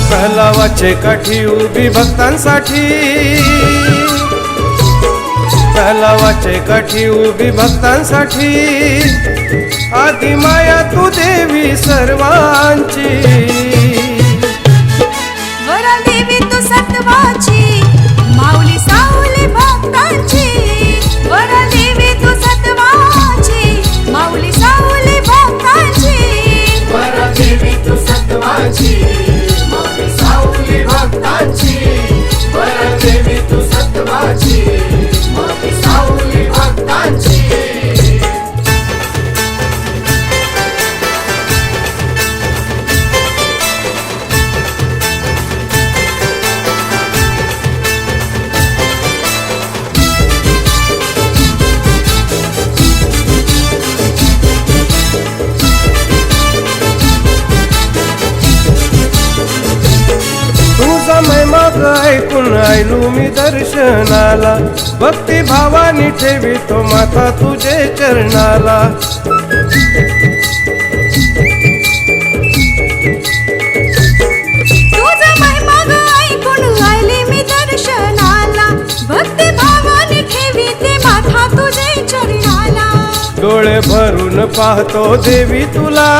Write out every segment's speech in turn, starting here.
तलावाचे काठी उभी भक्तांसाठी, तलावाचे काठी उभी भक्तांसाठी, आदि माया तू देवी सर्वांची। वरा देवी तू सत्वाची, माऊली सावली भक्तांची। वरा देवी तू सत्वाची, माऊली सावली भक्तांची। वरा देवी तू सत्वाची, माऊली सावली भक्तांची। वरा देवी तू सत्वाची, माऊली सावली भक्तांची। तुझा महिमा ऐकून आयलू मी दर्शनाला, भक्ती भावानी ठेवितो माता तुझे चरणाला। तुझा महिमा ऐकून आयले मी दर्शनाला, भक्ती भावाने ठेवीते माथा तुझे चरणाला। डोळे भरून पाहतो देवी तुला,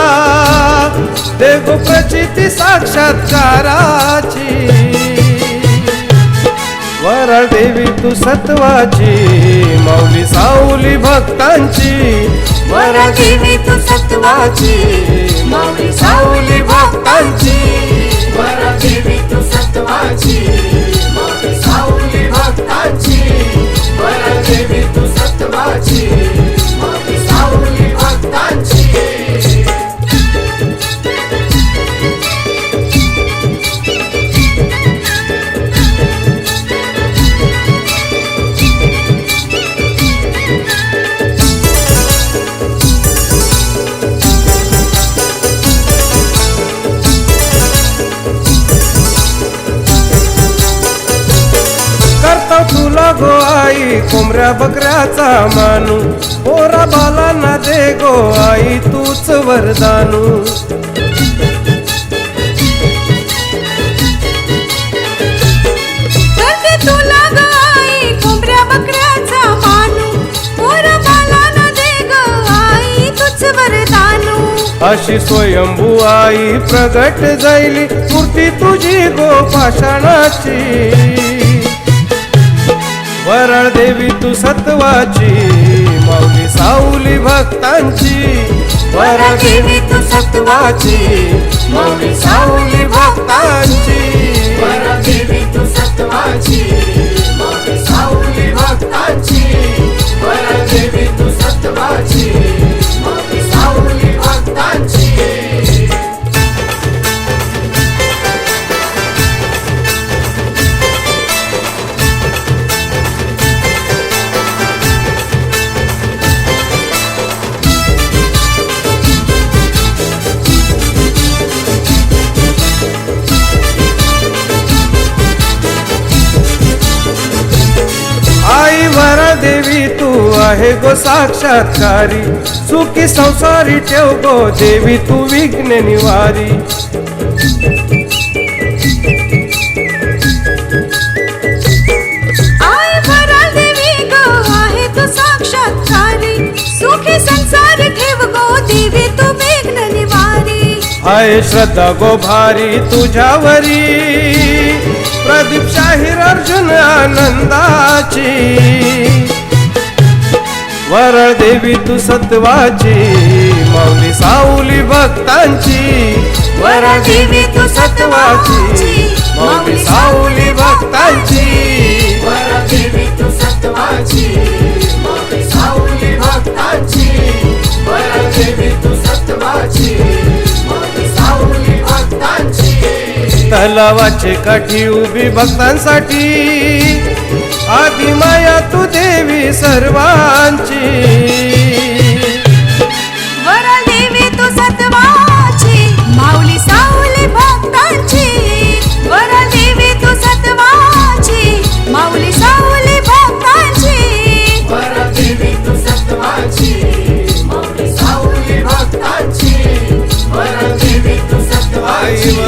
देव प्रचिती साक्षात्काराची। वराळ देवी तू सत्वाची, माऊली सावली भक्तांची। वरा देवी तू सत्वाची, माऊली सावली भक्तांची। वरा देवी तू सत्वाची, माऊली सावली भक्तांची। वरा देवी तू सत्वाची, माऊली सावली भक्तांची। करता तुला गो आई कोंबऱ्या बकऱ्याचा मानू, पोरा बालांना दे गो आई तूच वरदानू। करते तुला ग आई कोंबड्या बकऱ्याचा मानू, पोरा बालांना दे ग आई तूच वरदानू। अशी स्वयंभू आई प्रगट जाईली, मूर्ती तुझी गो पाषाणाची। वराळ देवी तू सत्वाची, माऊली सावली भक्तांची। वराळ देवी तू सत्वाची, माऊली सावली भक्तांची। वरा देवी तू सत्वाची, माऊली सावली भक्तांची। वरा देवी तू सत्वाची, माऊली सावली भक्तांची। आई वराळ देवी तू आहे गो साक्षात्कारी, सुखी संसारी ठेव गो देवी तू विघ्न निवारी। आई वराळ देवी ग आहे तू साक्षात्कारी, सुखी संसार ठेव गो देवी तू विघ्न निवारी। आहे श्रद्धा गो भारी तुझ्यावरी, प्रदीप शाहीर अर्जुन आनंदाची। वराळ देवी तू सत्वाची, माऊली सावली भक्तांची। वराळ देवी तू सत्वाची, माऊली सावली भक्तांची। वरा देवी तू सत्वाची, माऊली सावली भक्तांची। वरा देवी तू सत्वाची, माऊली सावली भक्तांची। तलावाचे काठी उभी भक्तांसाठी, आदि माया तू देवी सर्वांची। आई